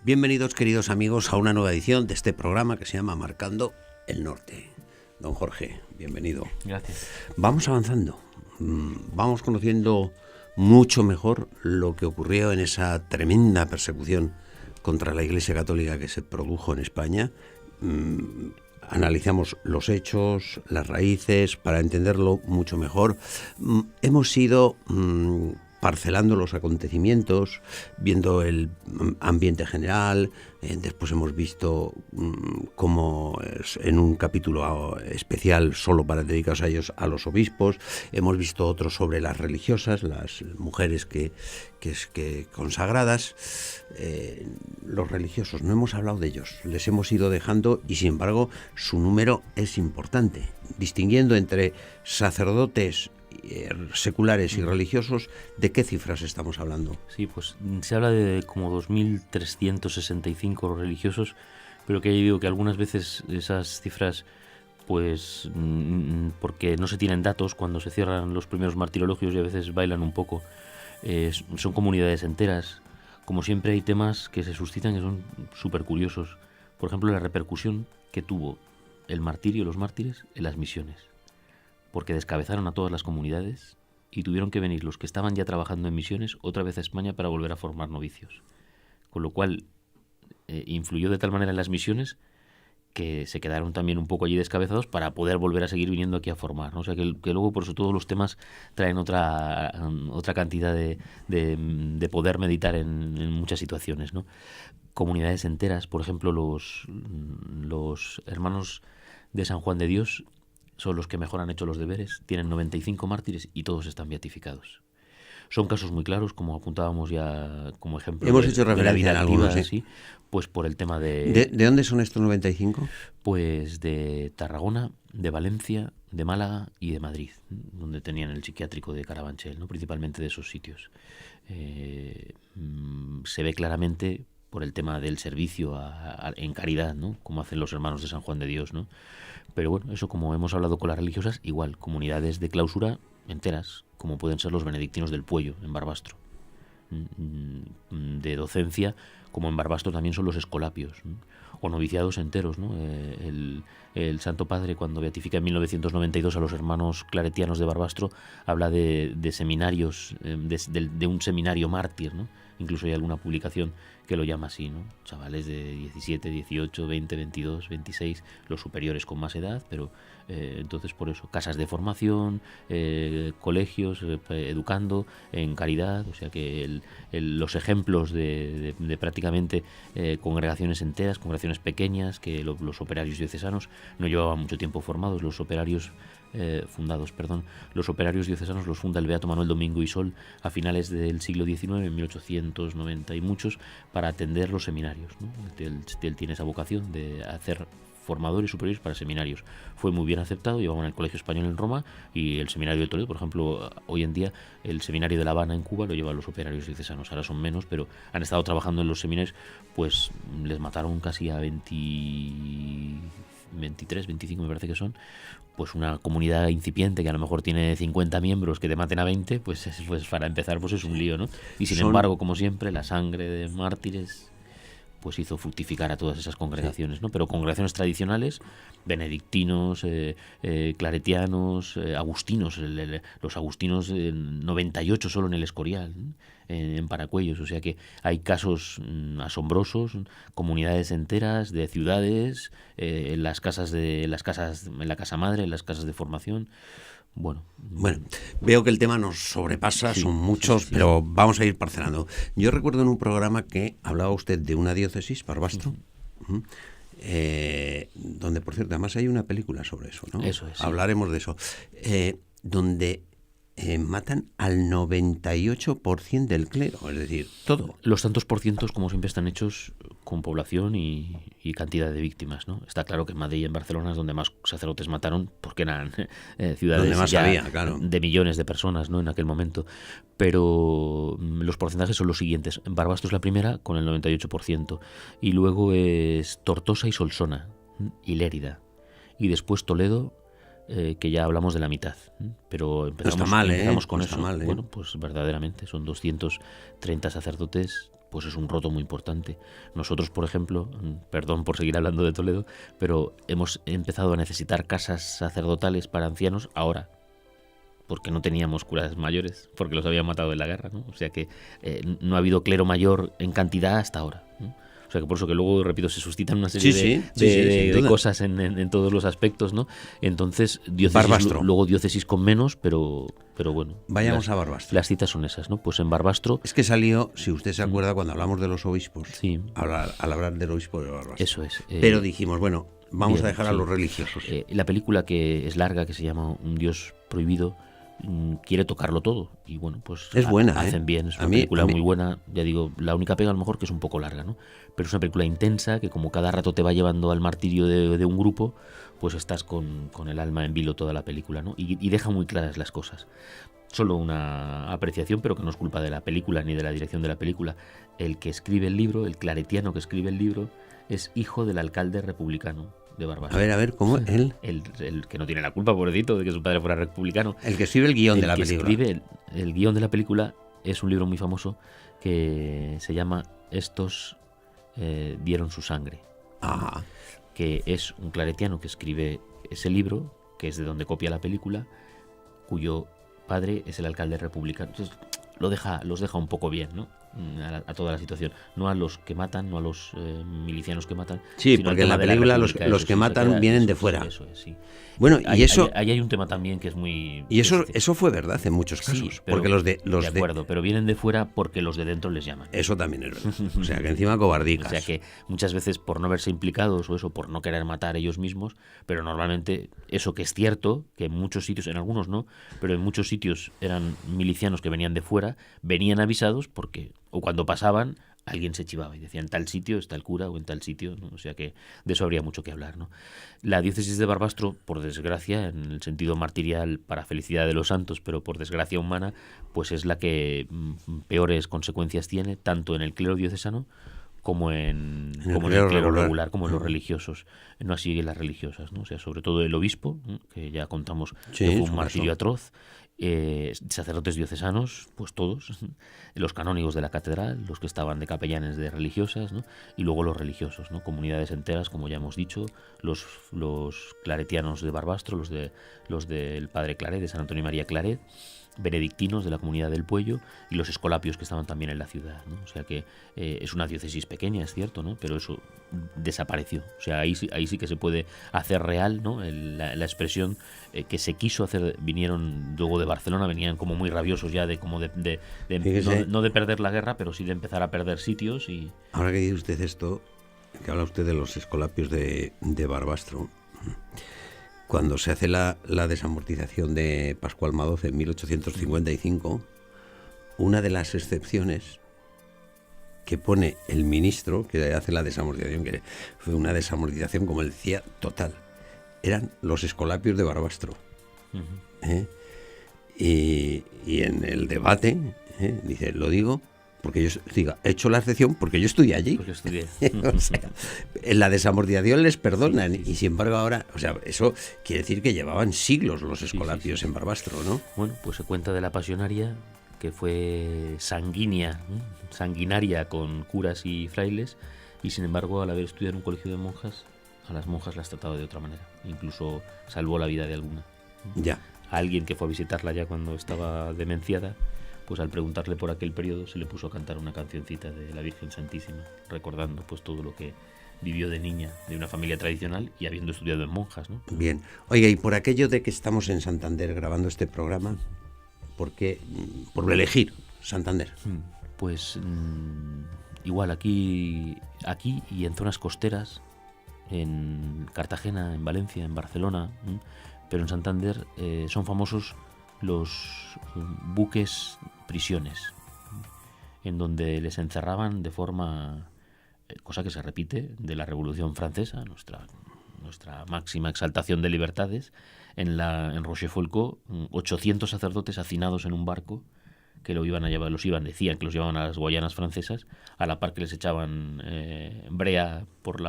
Bienvenidos, queridos amigos, a una nueva edición de este programa que se llama Marcando el Norte. Don Jorge, bienvenido. Gracias. Vamos avanzando, vamos conociendo mucho mejor lo que ocurrió en esa tremenda persecución contra la Iglesia Católica que se produjo en España. Analizamos los hechos, las raíces, para entenderlo mucho mejor. Hemos ido parcelando los acontecimientos, viendo el ambiente general. Después hemos visto cómo en un capítulo especial solo para dedicaros a ellos, a los obispos. Hemos visto otros sobre las religiosas, las mujeres que consagradas. Los religiosos, no hemos hablado de ellos, les hemos ido dejando, y sin embargo su número es importante, distinguiendo entre sacerdotes seculares y religiosos. ¿De qué cifras estamos hablando? Sí, pues se habla de como 2.365 religiosos, pero que ya digo que algunas veces esas cifras, pues porque no se tienen datos cuando se cierran los primeros martirologios, y a veces bailan un poco. Son comunidades enteras. Como siempre, hay temas que se suscitan que son súper curiosos. Por ejemplo, la repercusión que tuvo el martirio, los mártires, en las misiones. Porque descabezaron a todas las comunidades y tuvieron que venir los que estaban ya trabajando en misiones otra vez a España para volver a formar novicios. Con lo cual influyó de tal manera en las misiones que se quedaron también un poco allí descabezados para poder volver a seguir viniendo aquí a formar, ¿no? O sea que luego por eso todos los temas traen otra cantidad de poder meditar en muchas situaciones, ¿no? Comunidades enteras, por ejemplo, los hermanos de San Juan de Dios son los que mejor han hecho los deberes, tienen 95 mártires y todos están beatificados. Son casos muy claros, como apuntábamos ya como ejemplo. Hemos hecho referencia en algunos, ¿sí? Pues por el tema ¿De dónde son estos 95? Pues de Tarragona, de Valencia, de Málaga y de Madrid, donde tenían el psiquiátrico de Carabanchel, ¿no? Principalmente de esos sitios. Se ve claramente por el tema del servicio en caridad, ¿no? Como hacen los hermanos de San Juan de Dios, ¿no? Pero bueno, eso, como hemos hablado con las religiosas, igual, comunidades de clausura enteras, como pueden ser los benedictinos del Puello, en Barbastro. De docencia, como en Barbastro también son los escolapios, ¿no? O noviciados enteros, ¿no? El Santo Padre, cuando beatifica en 1992 a los hermanos claretianos de Barbastro, habla de seminarios, de un seminario mártir, ¿no? Incluso hay alguna publicación que lo llama así, ¿no? Chavales de 17, 18, 20, 22, 26, los superiores con más edad, pero entonces por eso, casas de formación, colegios, educando en caridad, o sea que los ejemplos de prácticamente congregaciones enteras, congregaciones pequeñas, que los operarios diocesanos no llevaban mucho tiempo formados, los operarios diocesanos los funda el beato Manuel Domingo y Sol a finales del siglo XIX, en 1890 y muchos, para atender los seminarios, ¿no? Él tiene esa vocación de hacer formadores superiores para seminarios. Fue muy bien aceptado, llevaban el Colegio Español en Roma y el Seminario de Toledo. Por ejemplo, hoy en día el Seminario de La Habana en Cuba lo llevan los operarios diocesanos. Ahora son menos, pero han estado trabajando en los seminarios, pues les mataron casi a 23, 25 me parece que son. Pues una comunidad incipiente que a lo mejor tiene 50 miembros, que te maten a 20, pues para empezar pues es un lío, ¿no? Y sin embargo, como siempre, la sangre de mártires pues hizo fructificar a todas esas congregaciones, ¿no? Pero congregaciones tradicionales, benedictinos, claretianos, agustinos, los agustinos 98 solo en el Escorial, ¿no? En Paracuellos, o sea que hay casos asombrosos, comunidades enteras de ciudades, en la casa madre, en las casas de formación. Bueno, veo que el tema nos sobrepasa, sí, son muchos, sí. Pero vamos a ir parcelando. Yo recuerdo en un programa que hablaba usted de una diócesis, Barbastro, donde, por cierto, además hay una película sobre eso, ¿no? Eso es. Sí. Hablaremos de eso. Donde matan al 98% del clero, es decir, todo. Los tantos por cientos, como siempre, están hechos con población y cantidad de víctimas, ¿no? Está claro que en Madrid y en Barcelona es donde más sacerdotes mataron, porque eran ciudades más había, claro, de millones de personas, ¿no? En aquel momento. Pero los porcentajes son los siguientes. Barbastro es la primera, con el 98%, y luego es Tortosa y Solsona, y Lérida, y después Toledo, que ya hablamos de la mitad, pero empezamos con eso. Mal, Bueno, pues verdaderamente son 230 sacerdotes pues es un roto muy importante. Nosotros, por ejemplo, perdón por seguir hablando de Toledo, pero hemos empezado a necesitar casas sacerdotales para ancianos ahora, porque no teníamos curas mayores, porque los habían matado en la guerra, ¿no? O sea que no ha habido clero mayor en cantidad hasta ahora, ¿no? O sea que por eso que luego, repito, se suscitan una serie de cosas en todos los aspectos, ¿no? Entonces, diócesis, luego diócesis con menos, pero bueno. Vayamos a Barbastro. Las citas son esas, ¿no? Pues en Barbastro... Es que salió, si usted se acuerda, cuando hablamos de los obispos, al hablar del obispo de Barbastro. Eso es. Pero dijimos, bueno, vamos a dejar a los religiosos. La película, que es larga, que se llama Un Dios Prohibido, quiere tocarlo todo, y bueno, pues es buena, hacen bien, es una película muy buena. Ya digo, la única pega a lo mejor que es un poco larga, ¿no? Pero es una película intensa que, como cada rato te va llevando al martirio de un grupo, pues estás con el alma en vilo toda la película, ¿no? Y deja muy claras las cosas. Solo una apreciación, pero que no es culpa de la película ni de la dirección de la película. El que escribe el libro, el claretiano que escribe el libro, es hijo del alcalde republicano de Barbastro. A ver, ¿cómo? ¿Él? El que no tiene la culpa, pobrecito, de que su padre fuera republicano. El que escribe el guión de la película. El que escribe el guión de la película es un libro muy famoso que se llama Estos dieron su sangre. Ajá. Que es un claretiano que escribe ese libro, que es de donde copia la película, cuyo padre es el alcalde republicano. Entonces los deja un poco bien, ¿no? A toda la situación, no a los que matan, no a los milicianos que matan. Sí, porque en la película los que matan vienen de fuera. Eso es, sí. Bueno, y eso... Ahí hay un tema también que es muy... Y eso fue verdad en muchos casos. Sí, pero, porque de acuerdo, pero vienen de fuera porque los de dentro les llaman. Eso también es verdad. O sea, que encima cobardicas. O sea, que muchas veces por no verse implicados o eso, por no querer matar ellos mismos, pero normalmente eso, que es cierto, que en muchos sitios, en algunos no, pero en muchos sitios eran milicianos que venían de fuera, venían avisados porque, o cuando pasaban, alguien se chivaba y decía, en tal sitio está el cura o en tal sitio, ¿no? O sea que de eso habría mucho que hablar, ¿no? La diócesis de Barbastro, por desgracia, en el sentido martirial, para felicidad de los santos, pero por desgracia humana, pues es la que peores consecuencias tiene, tanto en el clero diocesano como en el clero regular, como en los religiosos, no así en las religiosas, ¿no? O sea, sobre todo el obispo, ¿no? Que ya contamos que fue un martirio atroz, sacerdotes diocesanos, pues todos, los canónigos de la catedral, los que estaban de capellanes de religiosas, ¿no? Y luego los religiosos, ¿no? Comunidades enteras, como ya hemos dicho, los claretianos de Barbastro, los del Padre Claret, de San Antonio y María Claret, benedictinos de la comunidad del Puello, y los escolapios que estaban también en la ciudad, ¿no? O sea que es una diócesis pequeña, es cierto, ¿no? Pero eso desapareció. O sea, ahí sí que se puede hacer real, ¿no? La expresión que se quiso hacer. Vinieron luego de Barcelona, venían como muy rabiosos ya no de perder la guerra, pero sí de empezar a perder sitios. Y ahora que dice usted esto, que habla usted de los escolapios de Barbastro, cuando se hace la desamortización de Pascual Madoz en 1855, una de las excepciones que pone el ministro que hace la desamortización, que fue una desamortización, como él decía, total, eran los escolapios de Barbastro. Uh-huh. Y en el debate, dice, lo digo porque yo he hecho la excepción porque yo estudié allí. Porque estudié. O sea, en la desamortización les perdonan y sin embargo ahora, o sea, eso quiere decir que llevaban siglos los escolapios en Barbastro, ¿no? Bueno, pues se cuenta de la pasionaria, que fue sanguinaria con curas y frailes, y sin embargo, al haber estudiado en un colegio de monjas, a las monjas las trataba de otra manera. Incluso salvó la vida de alguna. Ya. A alguien que fue a visitarla ya cuando estaba demenciada, pues al preguntarle por aquel periodo se le puso a cantar una cancioncita de la Virgen Santísima, recordando pues todo lo que vivió de niña, de una familia tradicional y habiendo estudiado en monjas, ¿no? Bien. Oiga, y por aquello de que estamos en Santander grabando este programa, ¿por qué? Por elegir Santander. Pues igual aquí y en zonas costeras, en Cartagena, en Valencia, en Barcelona, pero en Santander son famosos los buques prisiones, en donde les encerraban de forma, cosa que se repite de la Revolución Francesa, nuestra máxima exaltación de libertades, en Rochefoucauld, 800 sacerdotes hacinados en un barco que decían que los llevaban a las Guayanas francesas, a la par que les echaban brea por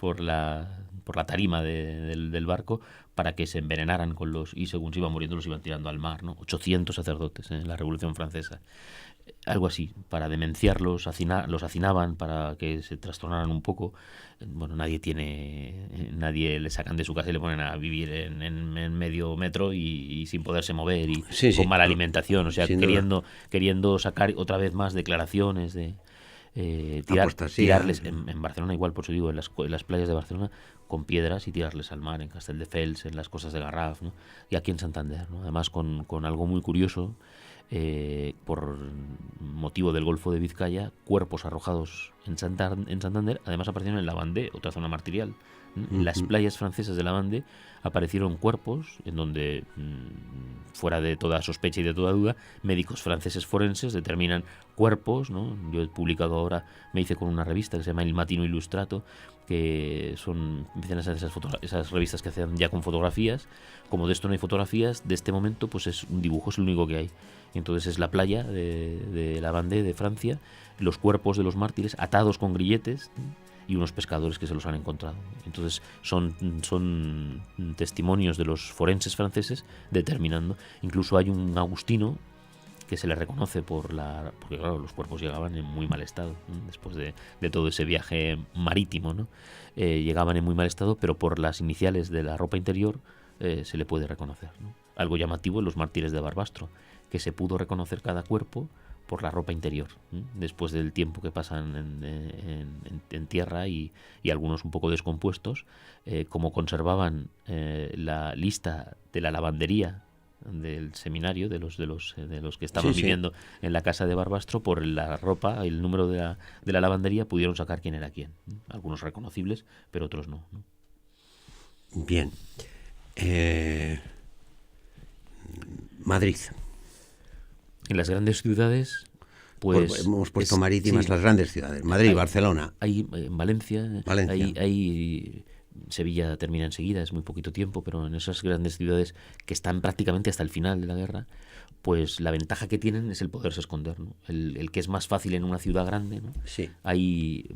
por la tarima del barco para que se envenenaran y según se iban muriendo los iban tirando al mar, ¿no? 800 sacerdotes en la Revolución Francesa. Algo así, para demenciarlos, los hacinaban para que se trastornaran un poco. Bueno, nadie le sacan de su casa y le ponen a vivir en medio metro y sin poderse mover y con mala alimentación, o sea, queriendo sacar otra vez más declaraciones de tirarles en Barcelona, igual, por eso digo, en las playas de Barcelona, con piedras y tirarles al mar, en Castelldefels, en las costas de Garraf, ¿no? Y aquí en Santander, ¿no? Además con algo muy curioso, por motivo del Golfo de Vizcaya, cuerpos arrojados en Santander, además aparecieron en Lavandé, otra zona martirial. En las playas francesas de Lavandé aparecieron cuerpos en donde, fuera de toda sospecha y de toda duda, médicos franceses forenses determinan cuerpos, ¿no? Yo he publicado ahora, me hice con una revista que se llama Il Mattino Illustrato, que empiezan a hacer esas revistas que hacen ya con fotografías. Como de esto no hay fotografías, de este momento pues es un dibujo, es el único que hay. Y entonces es la playa de Lavandé, de Francia, los cuerpos de los mártires atados con grilletes, ¿no? Y unos pescadores que se los han encontrado. Entonces son testimonios de los forenses franceses determinando. Incluso hay un agustino que se le reconoce porque claro, los cuerpos llegaban en muy mal estado, ¿no? Después de todo ese viaje marítimo, ¿no? Llegaban en muy mal estado, pero por las iniciales de la ropa interior se le puede reconocer, ¿no? Algo llamativo en los mártires de Barbastro, que se pudo reconocer cada cuerpo por la ropa interior, ¿eh? Después del tiempo que pasan en tierra y algunos un poco descompuestos, como conservaban la lista de la lavandería del seminario, de los que estaban viviendo en la casa de Barbastro, por la ropa, el número de la lavandería, pudieron sacar quién era quién, ¿eh? Algunos reconocibles, pero otros no, ¿no? Bien. Madrid. En las grandes ciudades, pues hemos puesto marítimas, las grandes ciudades, Madrid, Barcelona. Hay en Valencia. Hay Sevilla termina enseguida, es muy poquito tiempo, pero en esas grandes ciudades que están prácticamente hasta el final de la guerra, pues la ventaja que tienen es el poderse esconder, ¿no? El que es más fácil en una ciudad grande, ¿no? Sí. Hay,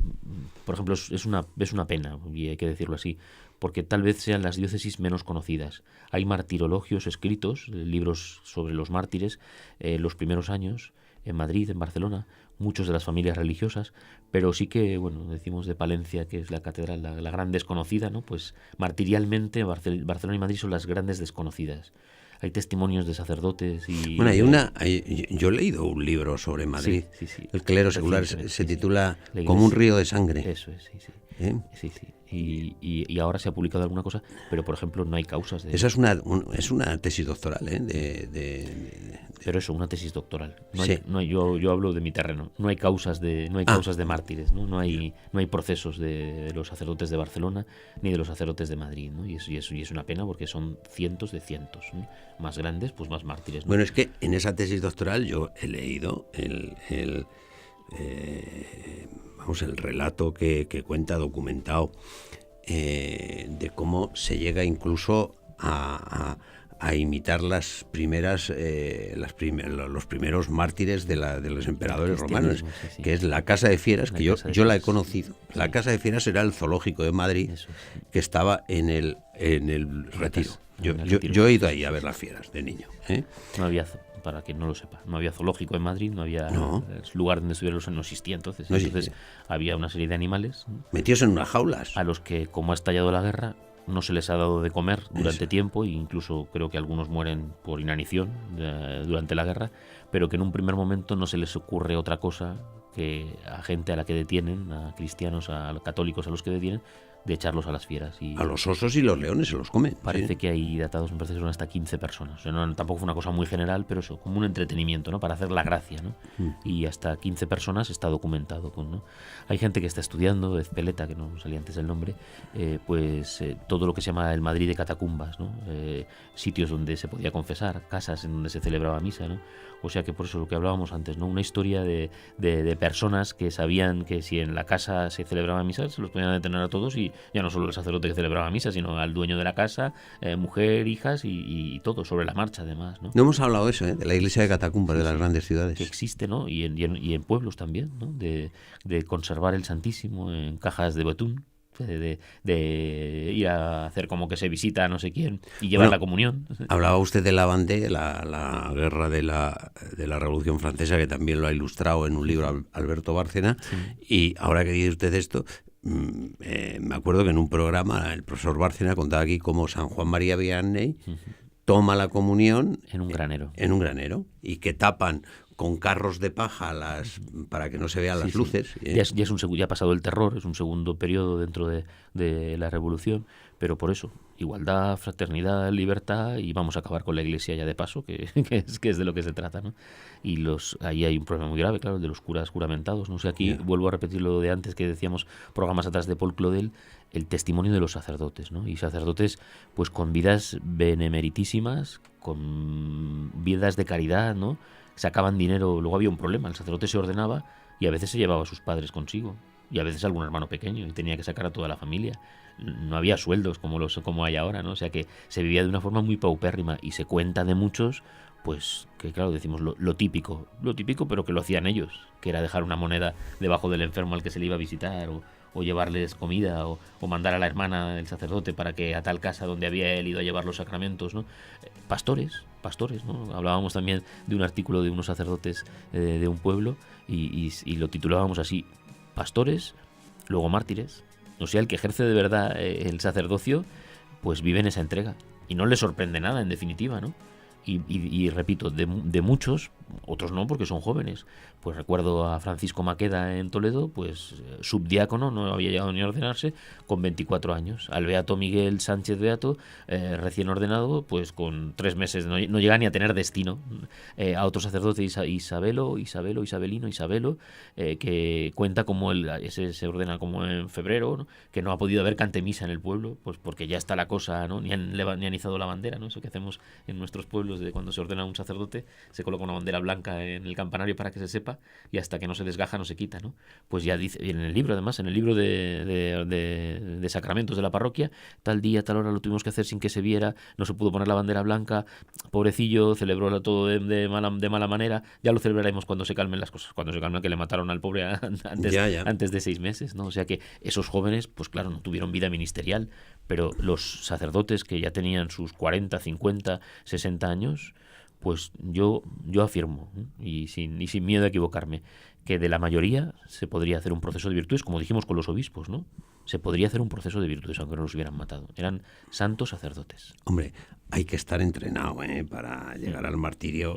por ejemplo, es una pena, y hay que decirlo así, porque tal vez sean las diócesis menos conocidas. Hay martirologios escritos, libros sobre los mártires, los primeros años, en Madrid, en Barcelona, muchos de las familias religiosas, pero sí que, bueno, decimos de Palencia, que es la catedral, la gran desconocida, ¿no? Pues martirialmente Barcelona y Madrid son las grandes desconocidas. Hay testimonios de sacerdotes y... Bueno, yo he leído un libro sobre Madrid. Sí. El clero secular se titula Como un río de sangre. Eso es, sí. Sí. Y ahora se ha publicado alguna cosa, pero por ejemplo no hay causas de... Esa es una tesis doctoral, Pero eso, una tesis doctoral. Sí. Yo hablo de mi terreno. No hay causas de mártires, ¿no? No hay procesos de los sacerdotes de Barcelona ni de los sacerdotes de Madrid, ¿no? Y es una pena porque son cientos de cientos, ¿no? Más grandes, pues más mártires, ¿no? Bueno, es que en esa tesis doctoral yo he leído el relato que cuenta documentado de cómo se llega incluso a imitar los primeros mártires de los emperadores romanos, sí. Que es la Casa de Fieras, que yo la he conocido. Sí. La Casa de Fieras era el zoológico de Madrid, que estaba en el Retiro. Yo he ido ahí a ver las fieras de niño. No había, para quien no lo sepa, no había zoológico en Madrid, no había lugar donde estuvieran no existía entonces. Entonces había una serie de animales metidos en unas jaulas, a los que, como ha estallado la guerra, no se les ha dado de comer durante tiempo, e incluso creo que algunos mueren por inanición durante la guerra, pero que en un primer momento no se les ocurre otra cosa que a gente a la que detienen, a cristianos, a católicos a los que detienen, de echarlos a las fieras. Y a los osos y los leones se los comen. Parece que hay datados, me parece que son hasta 15 personas. O sea, tampoco fue una cosa muy general, pero eso, como un entretenimiento, ¿no? Para hacer la gracia, ¿no? Y hasta 15 personas está documentado, ¿no? Hay gente que está estudiando, Ezpeleta, que no salía antes el nombre, todo lo que se llama el Madrid de catacumbas, ¿no? Sitios donde se podía confesar, casas en donde se celebraba misa, ¿no? O sea que por eso lo que hablábamos antes, ¿no? Una historia de personas que sabían que si en la casa se celebraba misa, se los podían detener a todos, y ya no solo el sacerdote que celebraba misa, sino al dueño de la casa, mujer, hijas y todo, sobre la marcha además, ¿no? No hemos hablado de eso, de la iglesia de catacumbas de las grandes ciudades. Que existe, ¿no? Y en pueblos también, ¿no? De conservar el Santísimo en cajas de betún, de ir a hacer como que se visita a no sé quién y llevar la comunión. Hablaba usted de la Vendée, la guerra de la Revolución Francesa, que también lo ha ilustrado en un libro Alberto Bárcena, y ahora que dice usted esto, me acuerdo que en un programa el profesor Bárcena contaba aquí cómo San Juan María Vianney toma la comunión en un granero. Y que tapan con carros de paja para que no se vean las luces. Ya ha pasado el terror, es un segundo periodo dentro de la Revolución, pero por eso, igualdad, fraternidad, libertad, y vamos a acabar con la Iglesia ya de paso, que es de lo que se trata, ¿no? Y ahí hay un problema muy grave, claro, el de los curas juramentados, ¿no? O sea, aquí vuelvo a repetir lo de antes que decíamos programas atrás de Paul Claudel, el testimonio de los sacerdotes, ¿no? Y sacerdotes pues con vidas benemeritísimas, con vidas de caridad, ¿no? Sacaban dinero, luego había un problema, el sacerdote se ordenaba y a veces se llevaba a sus padres consigo, y a veces algún hermano pequeño, y tenía que sacar a toda la familia. No había sueldos como hay ahora, ¿no? O sea que se vivía de una forma muy paupérrima, y se cuenta de muchos, pues que claro, decimos lo típico, pero que lo hacían ellos, que era dejar una moneda debajo del enfermo al que se le iba a visitar, o llevarles comida, o mandar a la hermana del sacerdote para que a tal casa donde había él ido a llevar los sacramentos, ¿no? Pastores, ¿no? Hablábamos también de un artículo de unos sacerdotes de un pueblo y lo titulábamos así: pastores, luego mártires. O sea, el que ejerce de verdad el sacerdocio, pues vive en esa entrega y no le sorprende nada, en definitiva, ¿no? Y repito, de muchos, otros no, porque son jóvenes. Pues recuerdo a Francisco Maqueda en Toledo, pues subdiácono, no había llegado ni a ordenarse, con 24 años. Al beato Miguel Sánchez Beato, recién ordenado, pues con 3 meses, no llega ni a tener destino. A otro sacerdote, Isabelo, que cuenta como ese se ordena como en febrero, ¿no? Que no ha podido haber cantemisa en el pueblo, pues porque ya está la cosa, ¿no? Ni han izado la bandera, ¿no? Eso que hacemos en nuestros pueblos, de cuando se ordena un sacerdote, se coloca una bandera blanca en el campanario para que se sepa, y hasta que no se desgaja no se quita, ¿no? Pues ya dice, y en el libro además, en el libro de sacramentos de la parroquia, tal día, tal hora lo tuvimos que hacer sin que se viera, no se pudo poner la bandera blanca, pobrecillo, celebró todo de mala manera, ya lo celebraremos cuando se calmen las cosas, cuando se calmen, que le mataron al pobre antes de 6 meses, ¿no? O sea que esos jóvenes, pues claro, no tuvieron vida ministerial, pero los sacerdotes que ya tenían sus 40, 50, 60 años, pues yo afirmo, y sin miedo a equivocarme, que de la mayoría se podría hacer un proceso de virtudes, como dijimos con los obispos, ¿no? Se podría hacer un proceso de virtudes aunque no los hubieran matado. Eran santos sacerdotes. Hombre, hay que estar entrenado para llegar al martirio.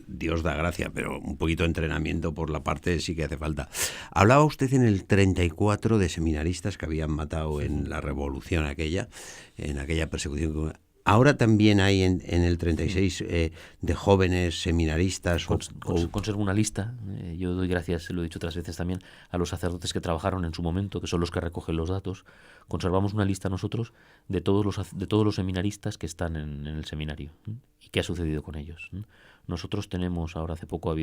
Dios da gracia, pero un poquito de entrenamiento por la parte sí que hace falta. Hablaba usted en el 34 de seminaristas que habían matado en la revolución en aquella persecución. Ahora también hay en el 36 de jóvenes seminaristas. Conservo una lista. Yo doy gracias, lo he dicho otras veces también, a los sacerdotes que trabajaron en su momento, que son los que recogen los datos. Conservamos una lista nosotros de todos los seminaristas que están en el seminario y qué ha sucedido con ellos. Nosotros tenemos, ahora hace poco ha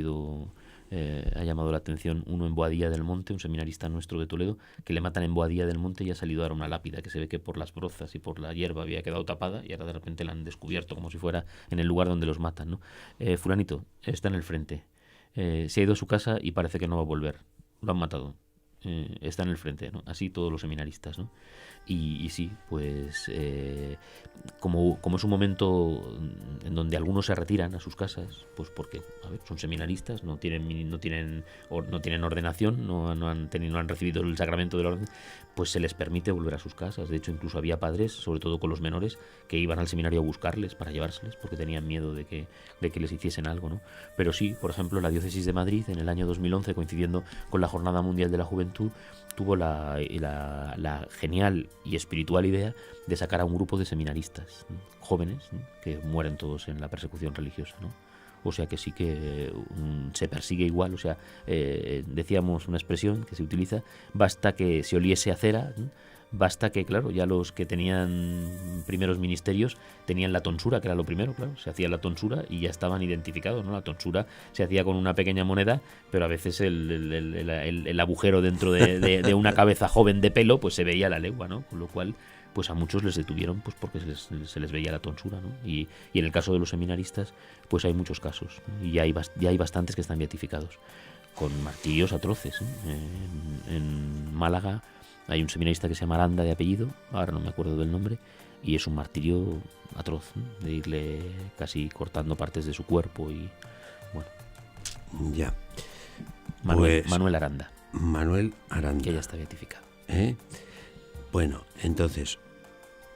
llamado la atención uno en Boadilla del Monte, un seminarista nuestro de Toledo, que le matan en Boadilla del Monte y ha salido ahora una lápida que se ve que por las brozas y por la hierba había quedado tapada, y ahora de repente la han descubierto como si fuera en el lugar donde los matan, ¿no? Fulanito está en el frente, se ha ido a su casa y parece que no va a volver, lo han matado, está en el frente, ¿no? Así todos los seminaristas, ¿no? Y sí, pues como es un momento en donde algunos se retiran a sus casas, pues porque son seminaristas, no tienen ordenación, no han recibido el sacramento del orden, pues se les permite volver a sus casas. De hecho, incluso había padres, sobre todo con los menores, que iban al seminario a buscarles para llevárseles porque tenían miedo de que les hiciesen algo, ¿no? Pero sí, por ejemplo, la diócesis de Madrid en el año 2011, coincidiendo con la Jornada Mundial de la Juventud, tuvo la genial y espiritual idea de sacar a un grupo de seminaristas jóvenes, ¿no? Que mueren todos en la persecución religiosa, ¿no? O sea que sí que se persigue igual. O sea, decíamos una expresión que se utiliza: basta que se oliese a cera, ¿no? Basta que, claro, ya los que tenían primeros ministerios tenían la tonsura, que era lo primero, claro, se hacía la tonsura y ya estaban identificados, ¿no? La tonsura se hacía con una pequeña moneda, pero a veces el agujero dentro de una cabeza joven de pelo, pues se veía a la legua, ¿no? Con lo cual, pues a muchos les detuvieron pues porque se les veía la tonsura, ¿no? Y en el caso de los seminaristas, pues hay muchos casos, ¿no? Y ya hay bastantes que están beatificados. con martirios atroces. En Málaga hay un seminarista que se llama Aranda de apellido, ahora no me acuerdo del nombre, y es un martirio atroz, ¿no? De irle casi cortando partes de su cuerpo y bueno. Ya. Manuel Aranda. Manuel Aranda. Que ya está beatificado. Bueno, entonces,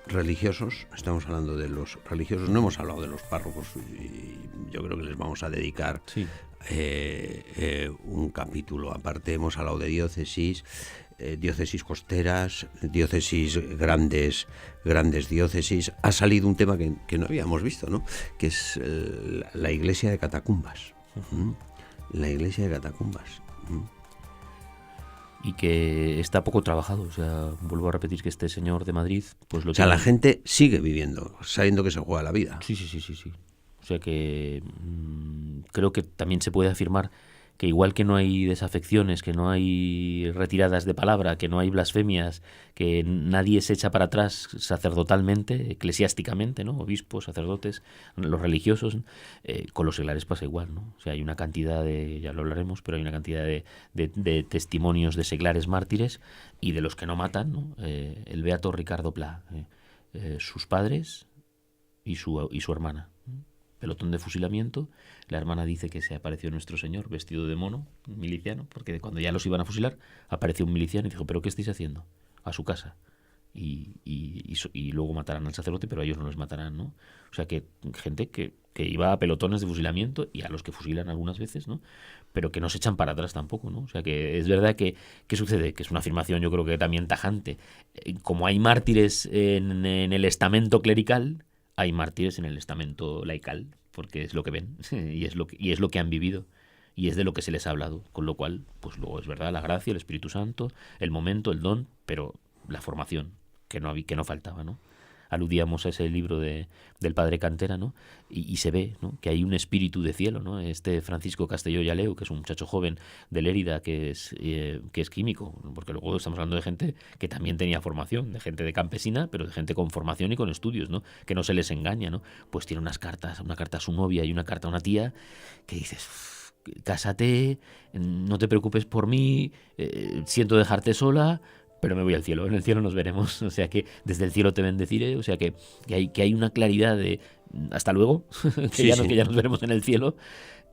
religiosos, estamos hablando de los religiosos, no hemos hablado de los párrocos, y yo creo que les vamos a dedicar un capítulo. Aparte hemos hablado de diócesis, diócesis costeras, diócesis grandes diócesis. Ha salido un tema que no habíamos visto, ¿no? Que es la iglesia de catacumbas. La iglesia de catacumbas. Y que está poco trabajado. O sea, vuelvo a repetir que este señor de Madrid, pues lo la gente sigue viviendo, sabiendo que se juega la vida. Sí. O sea que creo que también se puede afirmar que igual que no hay desafecciones, que no hay retiradas de palabra, que no hay blasfemias, que nadie se echa para atrás sacerdotalmente, eclesiásticamente, ¿no? Obispos, sacerdotes, los religiosos, con los seglares pasa igual, ¿no? O sea, hay una cantidad de, ya lo hablaremos, pero hay una cantidad de testimonios de seglares mártires y de los que no matan, ¿no? El beato Ricardo Pla, sus padres y su hermana. Pelotón de fusilamiento, la hermana dice que se apareció nuestro señor vestido de mono, miliciano, porque cuando ya los iban a fusilar apareció un miliciano y dijo, ¿pero qué estáis haciendo? A su casa. Y luego matarán al sacerdote, pero a ellos no les matarán, ¿no? O sea que gente que iba a pelotones de fusilamiento y a los que fusilan algunas veces, ¿no? Pero que no se echan para atrás tampoco, ¿no? O sea que es verdad que ¿qué sucede? Que es una afirmación yo creo que también tajante. Como hay mártires en el estamento clerical, hay mártires en el estamento laical, porque es lo que ven y es lo que han vivido y es de lo que se les ha hablado, con lo cual, pues luego es verdad la gracia, el Espíritu Santo, el momento, el don, pero la formación que no faltaba, ¿no? Aludíamos a ese libro del padre Cantera, ¿no? Y se ve, ¿no? Que hay un espíritu de cielo, ¿no? Este Francisco Castelló y Aleu, que es un muchacho joven de Lérida, que es químico, porque luego estamos hablando de gente que también tenía formación, de gente de campesina, pero de gente con formación y con estudios, ¿no? Que no se les engaña, ¿no? Pues tiene una carta a su novia y una carta a una tía que dices, cásate, no te preocupes por mí, siento dejarte sola, pero me voy al cielo, en el cielo nos veremos, o sea que desde el cielo te bendeciré, o sea que hay una claridad de hasta luego, que ya nos veremos en el cielo,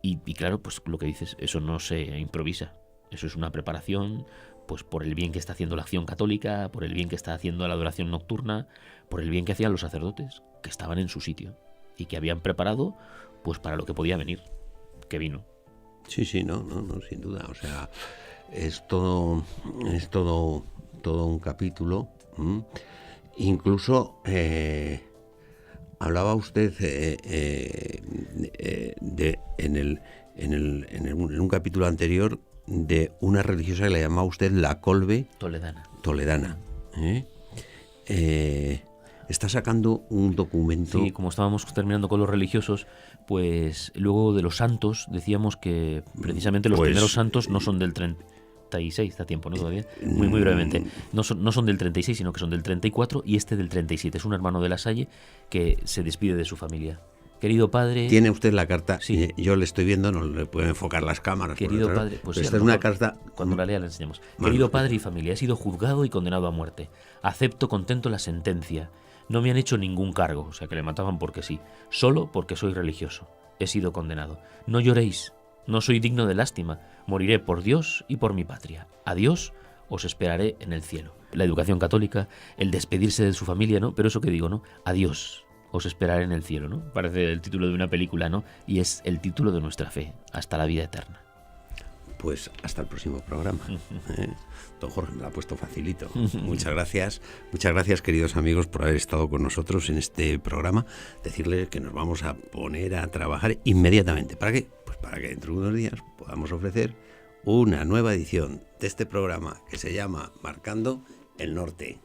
y claro, pues lo que dices, eso no se improvisa, eso es una preparación, pues por el bien que está haciendo la acción católica, por el bien que está haciendo la adoración nocturna, por el bien que hacían los sacerdotes, que estaban en su sitio, y que habían preparado pues para lo que podía venir, que vino. Sí, no, sin duda, o sea, es todo un capítulo. Incluso hablaba usted en un capítulo anterior de una religiosa que le llamaba usted la Colbe Toledana. Está sacando un documento. Sí, como estábamos terminando con los religiosos, pues luego de los santos decíamos que precisamente los primeros santos no son del 36, da tiempo, ¿no? Todavía. Muy brevemente. No son del 36, sino que son del 34 y este del 37. Es un hermano de La Salle que se despide de su familia. Querido padre... Tiene usted la carta, sí. Yo le estoy viendo, no le pueden enfocar las cámaras. Querido padre, pues sí, esta es una carta... Cuando la lea la enseñamos. Querido padre y familia, he sido juzgado y condenado a muerte. Acepto contento la sentencia. No me han hecho ningún cargo, o sea que le mataban porque sí, solo porque soy religioso. He sido condenado. No lloréis, no soy digno de lástima. Moriré por Dios y por mi patria. Adiós, os esperaré en el cielo. La educación católica, el despedirse de su familia, ¿no? Pero eso que digo, ¿no? Adiós, os esperaré en el cielo, ¿no? Parece el título de una película, ¿no? Y es el título de nuestra fe, hasta la vida eterna. Pues hasta el próximo programa. Don Jorge me lo ha puesto facilito. Muchas gracias, queridos amigos, por haber estado con nosotros en este programa. Decirles que nos vamos a poner a trabajar inmediatamente. ¿Para qué? Pues para que dentro de unos días podamos ofrecer una nueva edición de este programa que se llama Marcando el Norte.